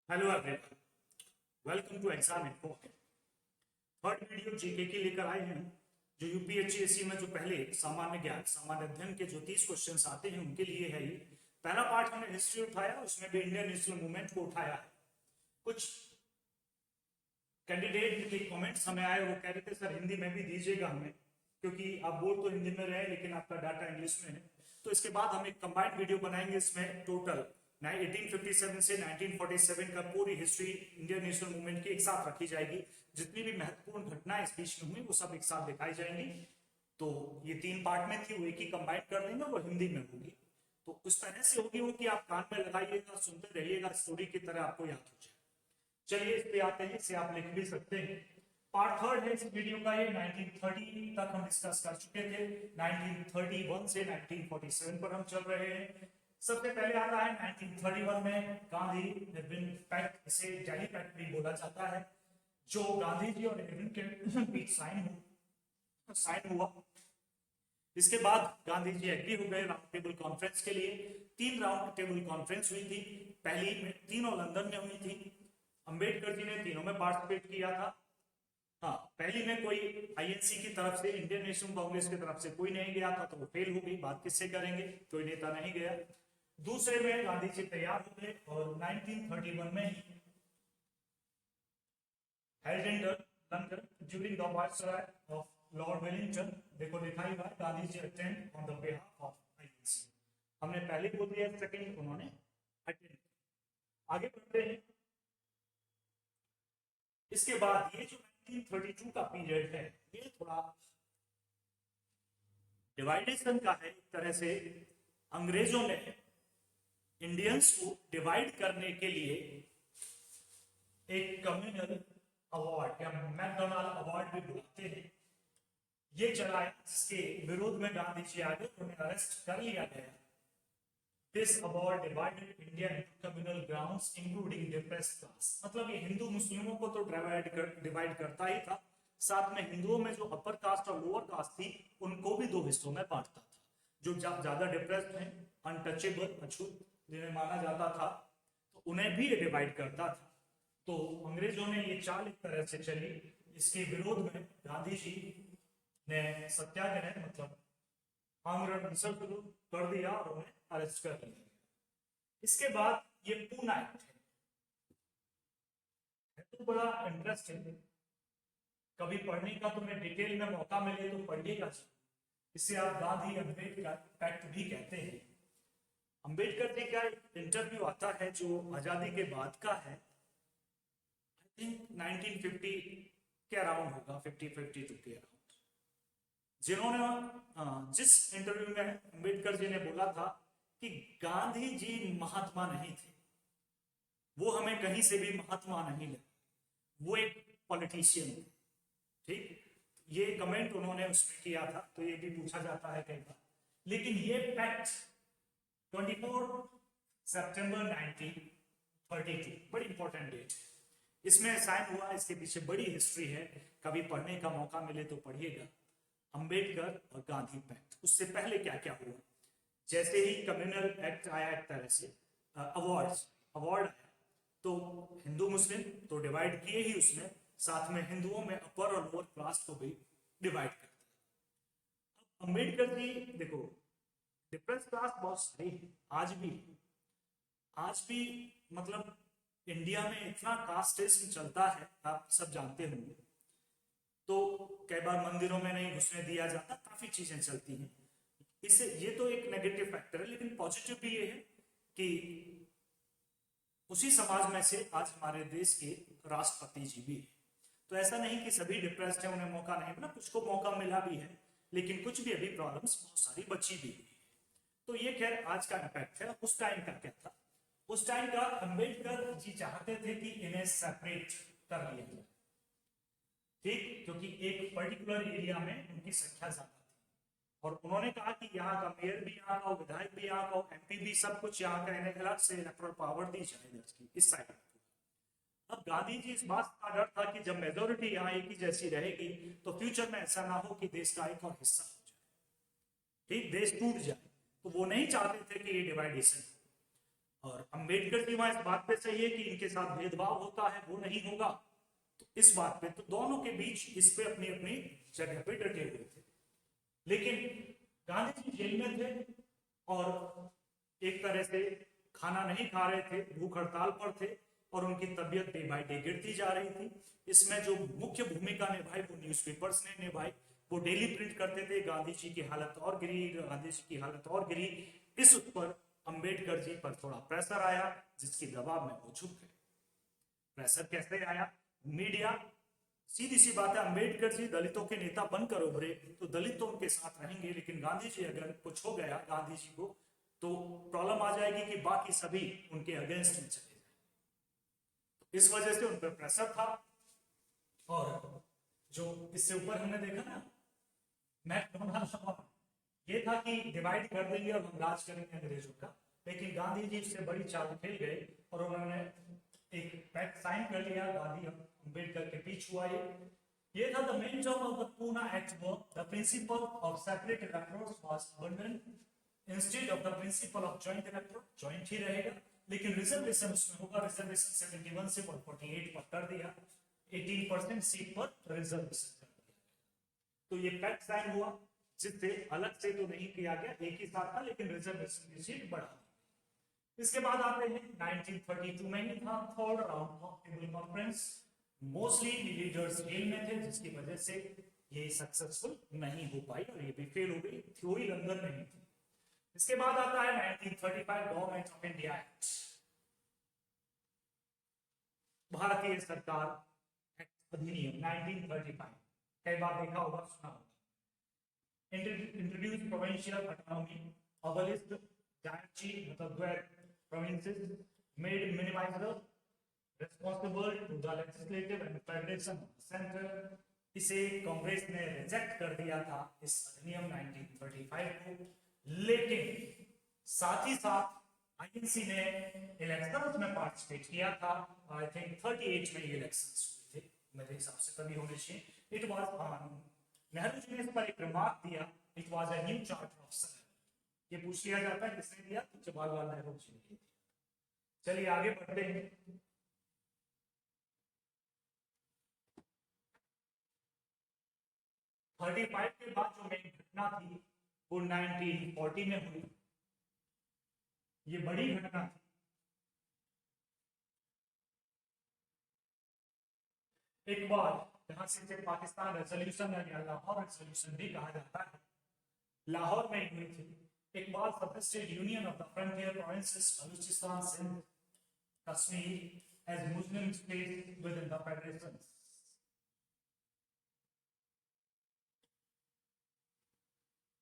Hello everyone, welcome to exam info. Third video GK की लेकर आए हैं। जो यूपीएससी में जो पहले सामान्य ज्ञान सामान्य अध्ययन के जो 30 क्वेश्चंस आते हैं उनके लिए है ये। पहला पार्ट हमने हिस्ट्री उठाया, उसमें भी इंडियन नेशनल मूवमेंट को उठाया है। कुछ कैंडिडेट के कमेंट्स हमें आए, वो कह रहे थे सर हिंदी में भी दीजिएगा हमें, क्योंकि आप बोल तो हिंदी में रहे लेकिन आपका डाटा इंग्लिश में है। तो इसके बाद हम एक कंबाइंड वीडियो बनाएंगे, इसमें टोटल 1857 से 1947 का पूरी हिस्ट्री इंडियन नेशनल मूवमेंट की एक साथ रखी जाएगी। जितनी भी महत्वपूर्ण घटनाएं इस बीच में हुई वो सब एक साथ दिखाई जाएंगी। तो ये 3 पार्ट में थी, वो एक ही कंबाइंड कर देंगे, वो हिंदी में होगी। तो उस तरह से होगी वो कि आप कान में लगाइएगा, सुनते रहिएगा, स्टोरी की तरह आपको याद हो जाए। चलिए इस पे आते हैं, इसे आप लिख भी सकते हैं। पार्ट थर्ड है इस वीडियो का, ये 1930 तक हम डिस्कस कर चुके थे। 1931 से 1947 पर हम चल रहे हैं। सबसे पहले आता है 1931 में गांधी इरविन पैक्ट, इसे दिल्ली पैक्ट भी बोला जाता है, जो गांधी जी और इरविन के बीच साइन हुआ। इसके बाद गांधी जी एग्री हो गए राउंड टेबल कॉन्फ्रेंस के लिए। 3 राउंड टेबल कॉन्फ्रेंस हुई थी। पहली में तीनों लंदन में हुई थी। अंबेडकर जी ने तीनों में पार्टिसिपेट किया था। हाँ, पहली में कोई आईएनसी की तरफ से, इंडियन नेशनल कांग्रेस की तरफ से कोई नहीं गया था, तो वो फेल हो गई। बात किससे करेंगे, कोई नेता नहीं गया। दूसरे में गांधी जी तैयार हो गए और 1931 में ही held in London during the viceroy of Lord Wellington, देखो लिखा ही हुआ है, Gandhi ji attend on the behalf of INC. हमने पहले बोल दिया, सेकंड उन्होंने अटेंड। आगे बढ़ते हैं। इसके बाद ये जो 1932 का पीरियड है, ये थोड़ा डिवाइडेशन का है। एक तरह से अंग्रेजों ने इंडियंस को डिवाइड करने के लिए एक कम्युनल अवार्ड या मैकडोनाल्ड अवार्ड भी बुलाते हैं, ये चलाया, जिसके विरोध में गांधी जी आगे, उन्हें अरेस्ट कर लिया गया। This award divided India into communal grounds, including depressed class. मतलब ये हिंदू मुस्लिमों को तो डिवाइड करता ही था, साथ में हिंदुओं में जो अपर कास्ट और लोअर कास्ट थी उनको भी 2 हिस्सों में बांटता था। जो ज्यादा डिप्रेस्ड हैं, अनटचेबल, अछूत जिन्हें माना जाता था, तो उन्हें भी ये डिवाइड करता था। तो अंग्रेजों ने ये चाल एक तरह से चली। इसके विरोध में गांधी जी ने सत्याग्रह मतलब आमरण अनशन शुरू कर दिया और उन्हें अरेस्ट कर लिया। इसके बाद ये पूना एक्ट है तो बड़ा इंटरेस्टिंग, कभी पढ़ने का तुम्हें डिटेल में मौका मिले तो पढ़िएगा। इसे आप गांधी अम्बेडकर पैक्ट भी कहते हैं। अंबेडकर जी का इंटरव्यू आता है जो आजादी के बाद का है, आई थिंक 1950 के अराउंड होगा, 50-52 के अराउंड, जिन्होंने जिस इंटरव्यू में अंबेडकर जी ने बोला था कि गांधी जी महात्मा नहीं थे, वो हमें कहीं से भी महात्मा नहीं लगे, वो एक पॉलिटिशियन थे। ठीक, ये कमेंट उन्होंने उसमें किया था, तो ये भी पूछा जाता है कई बार। लेकिन ये पैक्ट 24 सितंबर 1932, बड़ी इंपॉर्टेंट डेट, इसमें साइन हुआ। इसके पीछे बड़ी हिस्ट्री है, कभी पढ़ने का मौका मिले तो पढ़िएगा। अंबेडकर और गांधी पैक्ट, उससे पहले क्या क्या हुआ। जैसे ही कम्युनल एक्ट आया, एक तरह से अवार्ड आया, तो हिंदू मुस्लिम तो डिवाइड किए ही उसने, साथ में हिंदुओं में अपर और लोअर क्लास को भी डिवाइड कर दिया। अब अंबेडकर जी देखो, डिप्रेस क्लास बहुत सारी है, आज भी मतलब इंडिया में इतना कास्टिज्म चलता है, आप सब जानते होंगे। तो कई बार मंदिरों में नहीं घुसने दिया जाता, काफी चीजें चलती हैं। इससे ये तो एक नेगेटिव फैक्टर है, लेकिन पॉजिटिव भी ये है कि उसी समाज में से आज हमारे देश के राष्ट्रपति जी भी है। तो ऐसा नहीं कि सभी डिप्रेस्ड हैं, उन्हें मौका नहीं मिला, कुछ को मौका मिला भी है, लेकिन कुछ भी अभी प्रॉब्लम्स बहुत सारी बची भी है। तो ये खैर आज का इम्पैक्ट है। उस टाइम का क्या था, उस टाइम का अंबेडकर जी चाहते थे कि इन्हें सेपरेट कर लिया जाए, ठीक, क्योंकि एक पर्टिकुलर एरिया में उनकी संख्या ज्यादा थी, और उन्होंने कहा कि यहाँ का मेयर भी यहाँ का हो, विधायक भी यहाँ का हो, एमपी भी, सब कुछ यहाँ का, इन्हें अलग से इलेक्टोरल पावर दी जाए इस साइड। अब गांधी जी इस बात का डर था कि जब मेजोरिटी यहाँ एक ही जैसी रहेगी तो फ्यूचर में ऐसा ना हो कि देश का एक और हिस्सा हो जाए, ठीक, देश टूट जाए। तो वो नहीं चाहते थे कि ये डिवाइडेशन। और अंबेडकर जी वहां इस बात पे सही है कि इनके साथ भेदभाव होता है, वो नहीं होगा। तो इस बात पे तो दोनों के बीच इस पे अपनी अपनी जगह पे डटे हुए थे। लेकिन गांधी जी जेल में थे और एक तरह से खाना नहीं खा रहे थे, भूख हड़ताल पर थे और उनकी तबीयत डे बाय डे गिरती जा रही थी। इसमें जो मुख्य भूमिका निभाई वो न्यूज़पेपर्स ने निभाई। वो डेली प्रिंट करते थे, गांधी जी की हालत और गिरी, गांधी जी की हालत और गिरी। इस पर अंबेडकर जी पर थोड़ा प्रेशर आया, जिसके दबाव में वो झुक गए। प्रेशर कैसे आया? मीडिया, सीधी सी बात है, अंबेडकर जी दलितों के नेता बनकर उभरे तो दलित तो उनके साथ रहेंगे, लेकिन गांधी जी अगर कुछ हो गया गांधी जी को तो प्रॉब्लम आ जाएगी कि बाकी सभी उनके अगेंस्ट में चले जाए। इस वजह से उन पर प्रेशर था। और जो इससे ऊपर हमने देखा ना मैकडोनाल्ड, ये था कि डिवाइड कर देंगे और हम राज करेंगे अंग्रेजों का। लेकिन गांधी जी इससे बड़ी चाल खेल गए और उन्होंने एक पैक्ट साइन कर लिया। गांधी अंबेडकर के पीछे हुआ ये था। The main term of the Poona act was the principle of separate electorates was abandoned instead of the principle of joint electorate. Joint ही रहेगा लेकिन रिजर्वेशन उसमें होगा। रिजर्वेशन 71 से 148 पर कर दिया, 18% सीट पर रिजर्वेशन कर दिया। तो ये पैक्ट साइन हुआ, जिससे अलग से तो नहीं किया गया, एक ही साथ था, लेकिन रिजर्वेशन की सीट बढ़ा दी। इसके बाद आते हैं 1932 में ही था third round of table conference. Mostly leaders jail में थे, जिसकी वजह से ये सक्सेसफुल नहीं हो पाई और ये भी फेल हो गई। थ्योरी लंदन में ही थी। इसके बाद आता है 1935 गवर्नमेंट ऑफ इंडिया एक्ट, भारतीय सरकार अधिनियम 1935। कई बार देखा होगा, सुना होगा। Introduced provincial autonomy, abolished diarchy, मतलब provinces, made minimize the responsible to the legislative and federation of the center। इसे कांग्रेस ने रिजेक्ट कर दिया था इस अधिनियम 1935 को। लेकिन साथ ही साथ आईएनसी ने इलेक्शंस में पार्टिसिपेट किया था। आई थिंक 38 में ये इलेक्शंस हुए थे, मेरे हिसाब से तभी होने चाहिए। इट वाज नेहरू जी ने इस पर एक रिमार्क दिया, it was a new charter of service. ये पूछ लिया जाता है किसने दिया, तो जवाहरलाल नेहरू जी ने दिया। चलिए आगे बढ़ते हैं। थर्टी फाइव के बाद जो मेन घटना थी वो 1940 में हुई। ये बड़ी घटना थी। एक बार जहां से पाकिस्तान रेजोल्यूशन या लाहौर रेजोल्यूशन भी कहा जाता है, लाहौर में हुई थी। एक बार सब state union of the frontier provinces Baluchistan, Sindh, Kashmir as Muslim state within the federation.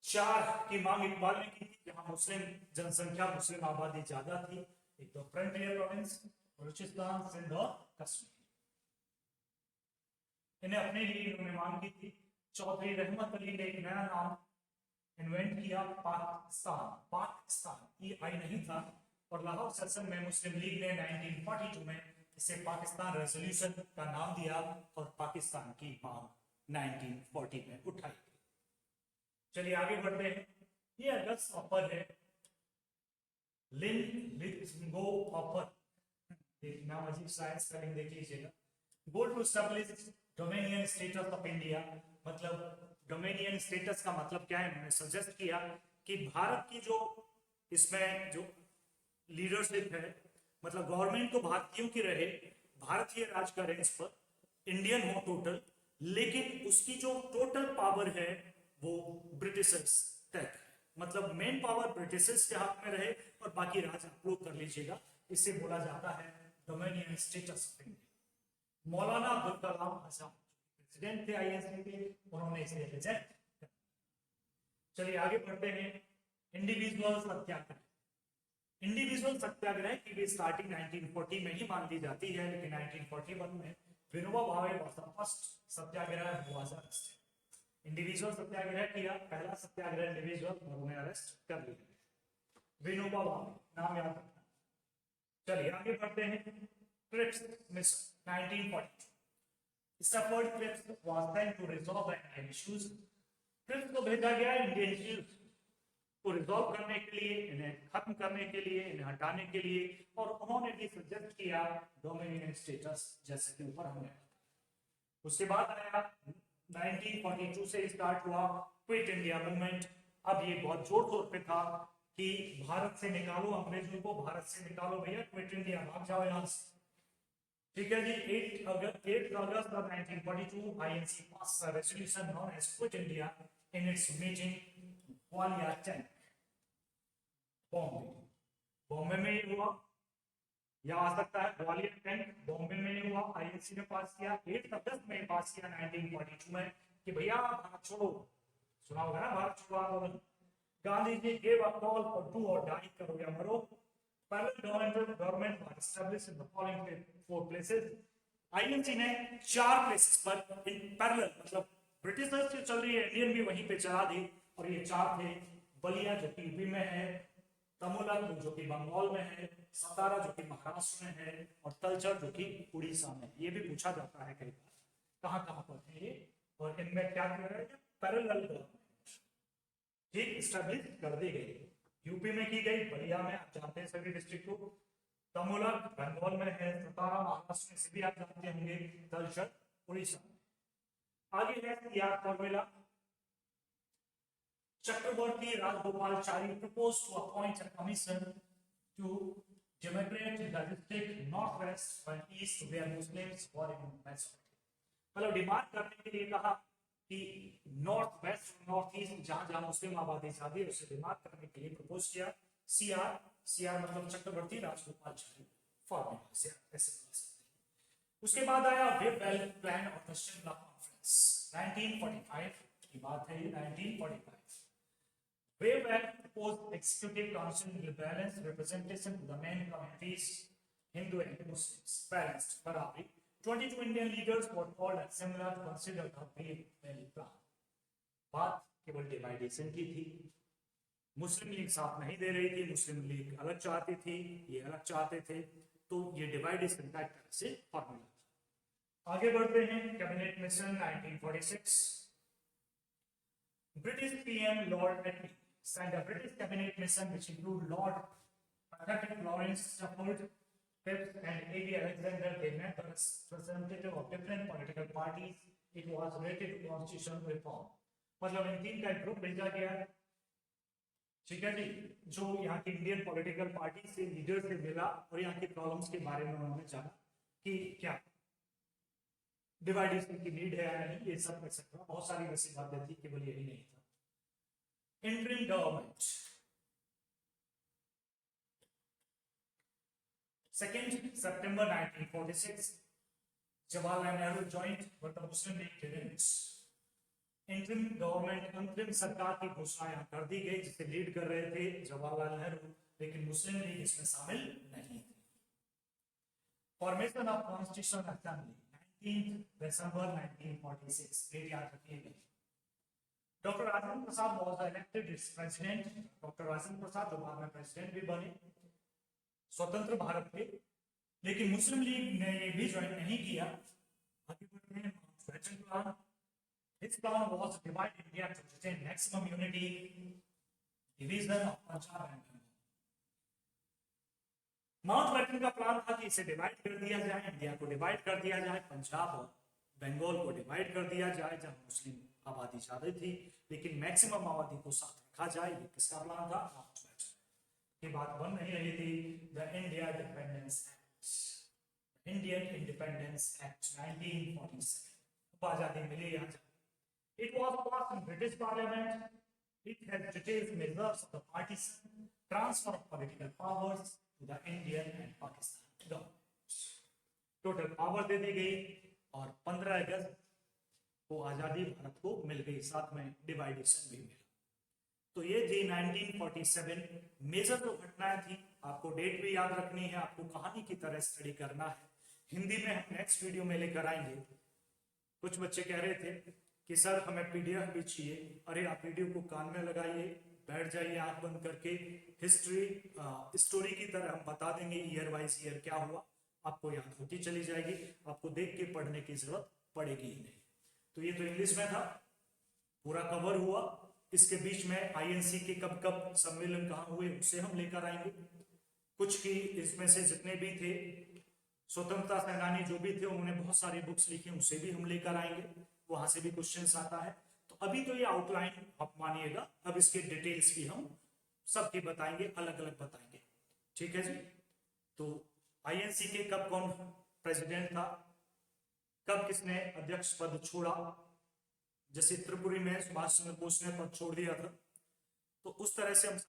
चार की मांग इकबाल ने की थी, जहां मुस्लिम जनसंख्या, मुस्लिम आबादी ज्यादा थी। एक तो फ्रंटियर प्रोविंस बलूचिस्तान, सिंध और कश्मीर, इन्हें अपने लिए इन्होंने मांग की थी। चौधरी रहमत अली ने एक नया नाम इन्वेंट किया, पाकिस्तान। पाकिस्तान ये आई नहीं था। और लाहौर सेशन में मुस्लिम लीग ने 1942 में इसे पाकिस्तान रेजोल्यूशन का नाम दिया और पाकिस्तान की मांग 1940 में उठाई गई। चलिए आगे बढ़ते हैं। ये अगस्त ऑफर है, लिन लिथगो ऑफर, नाम अजीब सा स्पेलिंग देख लीजिएगा। Goal to establish dominion status of India. मतलब डोमिनियन स्टेटस का मतलब क्या है? मैंने सजेस्ट किया कि भारत की जो इसमें जो लीडरशिप है, मतलब गवर्नमेंट को भारतीयों की रहे, भारतीय राज करें इस पर, इंडियन हो टोटल, लेकिन उसकी जो टोटल पावर है वो ब्रिटिशर्स तक, मतलब मेन पावर ब्रिटिशर्स के हाथ में रहे और बाकी राज आप लोग कर लीजिएगा। इसे बोला जाता है dominion status of India. Maulana Abdul Kalam Azad president थे आईएनसी के, उन्होंने इसे रिजेक्ट किया। चलिए आगे बढ़ते हैं। इंडिविजुअल सत्याग्रह। इंडिविजुअल सत्याग्रह की भी स्टार्टिंग 1940 में ही मान ली जाती है, लेकिन 1941 में Vinoba Bhave was the first satyagraha was arrested. Individual satyagraha किया, पहला सत्याग्रह इंडिविजुअल, और उन्हें अरेस्ट कर लिया। विनोबा भावे नाम याद रखना। चलिए आगे बढ़ते हैं। Cripps mission 1942। इस effort Cripps was sent to resolve the Indian issues. Cripps को भेजा गया इंडियन इश्यूज को रिजॉल्व करने के लिए, इन्हें खत्म करने के लिए, इन्हें हटाने के लिए, और उन्होंने भी सजेस्ट किया डोमिनियन स्टेटस, जैसे कि ऊपर हमने। उसके बाद आया 1942 से स्टार्ट हुआ क्विट इंडिया मूवमेंट। अब ये बहुत जोर शोर पे था कि भारत से निकालो अंग्रेजों को, भारत से निकालो भैया, क्विट इंडिया, भाग जाओ यहां से। ठीक है जी। 8 अगस्त 1942 INC pass a resolution known as Quit India in its meeting Gwalior tank, Bombay में ही हुआ, या आ सकता है ग्वालियर टैंक, बॉम्बे में ही हुआ। आईएनसी ने पास किया 8 अगस्त में पास किया 1942 में कि भैया भारत छोड़ो। सुना होगा ना भारत छोड़ो आंदोलन। Gandhi ji gave a call for do or die, करो या मरो। Parallel government was established in the following 4 places। INC ने 4 प्लेसेस पर इन पैरेलल, मतलब ब्रिटिशर्स जो चल रही है, इंडियन भी वहीं पे चला दी, और ये 4 थे। बलिया जो कि यूपी में है, तमुलक जो कि बंगाल में है, सतारा जो कि महाराष्ट्र में है, और तलचर जो कि उड़ीसा में। ये भी पूछा जाता है कई बार कहां कहां पर है ये, और इनमें क्या कर रहे हैं, पैरेलल गवर्नमेंट ठीक स्टैब्लिश कर दी गई। यूपी में की गई, बलिया में, आप जानते हैं सभी डिस्ट्रिक्ट को। तमुलक बंगाल में है, सतारा महाराष्ट्र में से भी आप जानते होंगे, तलचर उड़ीसा। आगे है याद formula. Chakravarti Rajagopalachari proposed to appoint a commission to demarcate the district northwest and east where Muslims were in majority। मतलब डिमांड करने के लिए कहा कि नॉर्थ वेस्ट और नॉर्थ ईस्ट जहां जहां मुस्लिम आबादी ज्यादा है उसे डिमांड करने के लिए प्रपोज किया। सीआर मतलब चक्रवर्ती राजगोपालचारी फॉर्मूला से ऐसे बोल सकते हैं। उसके बाद आया web plan of the Shimla conference 1945 की बात है, 1945। Wave Act proposed executive council will balance representation to the main communities, Hindu and Muslims, balanced बराबरी। 22 Indian leaders were called at similar to consider the Wave plan। बात केवल डिवाइडेशन की थी, मुस्लिम league साथ नहीं दे रही थी, मुस्लिम लीग अलग चाहती थी, ये अलग चाहते थे, तो ये डिवाइडेशन का एक तरह से फॉर्मूला था। आगे बढ़ते हैं, cabinet mission 1946। British PM Lord Attlee sent a British cabinet mission which included Lord Patrick Lawrence Stafford Cripps and A.B. Alexander. They met the representative of different political parties. It was related to constitutional reform। मतलब इन 3 का group भेजा गया, ठीक है जी, जो यहाँ की Indian political party से लीडर से मिला और यहाँ की प्रॉब्लम्स के बारे में उन्होंने जाना कि क्या डिवाइडेशन की नीड है या नहीं, ये सब एक्सेट्रा बहुत सारी वैसी बातें थी, केवल यही नहीं था। Interim government 2nd September 1946 Jawaharlal Nehru joined but the Muslim League didn't। Interim government, अंतरिम सरकार की घोषणा यहाँ कर दी गई जिसे लीड कर रहे थे जवाहरलाल नेहरू, लेकिन मुस्लिम लीग इसमें शामिल नहीं थी। Formation of constitutional assembly 19 December 1946, date याद रखिएगा। Doctor Rajendra Prasad was elected as president. Doctor Rajendra Prasad जो बाद में प्रेसिडेंट भी बने स्वतंत्र भारत के, लेकिन मुस्लिम लीग ने ये भी ज्वाइन नहीं किया। आगे बढ़ते हैं, Mountbatten plan. His plan was to divide India to retain maximum unity, division of Punjab and Bengal। Mountbatten का प्लान था कि इसे डिवाइड कर दिया जाए, इंडिया को डिवाइड कर दिया जाए, पंजाब और बंगाल को डिवाइड कर दिया जाए जहां मुस्लिम आबादी ज्यादा थी, लेकिन मैक्सिमम आबादी को साथ रखा जाए। ये किसका प्लान था? माउंटबेटन। ये बात बन नहीं रही थी। The India independence act, Indian independence act 1947, आजादी मिली यहाँ। It was passed in British Parliament। It has detailed measures of the partition transfer of political powers to the Indian and Pakistan governments। Total power दे दी गई और 15 अगस्त को आजादी भारत को मिल गई, साथ में डिवाइडेशन भी मिला। तो ये थी 1947 मेजर जो घटनाएं थी। आपको डेट भी याद रखनी है, आपको कहानी की तरह स्टडी करना है। हिंदी में हम नेक्स्ट वीडियो में लेकर आएंगे। कुछ बच्चे कह रहे थे कि सर हमें पीडीएफ भी चाहिए। अरे आप वीडियो को कान में लगाइए, बैठ जाइए आंख बंद करके, हिस्ट्री स्टोरी की तरह हम बता देंगे ईयर वाइज ईयर क्या हुआ, आपको याद होती चली जाएगी, आपको देख के पढ़ने की जरूरत पड़ेगी ही नहीं। तो ये तो इंग्लिश में था, पूरा कवर हुआ। इसके बीच में आईएनसी के कब कब सम्मेलन कहाँ हुए उसे हम लेकर आएंगे। कुछ की इसमें से जितने भी थे स्वतंत्रता सेनानी जो भी थे उन्होंने बहुत सारी बुक्स लिखी, उसे भी हम लेकर आएंगे, वहां से भी क्वेश्चंस आता है। तो अभी तो ये आउटलाइन आप मानिएगा, अब इसके डिटेल्स भी हम सबकी बताएंगे, अलग अलग बताएंगे। ठीक है जी। तो आईएनसी के कब कौन प्रेसिडेंट था, कब किसने अध्यक्ष पद छोड़ा, जैसे त्रिपुरी में सुभाष चंद्र बोस ने पद छोड़ दिया था, तो उस तरह से हम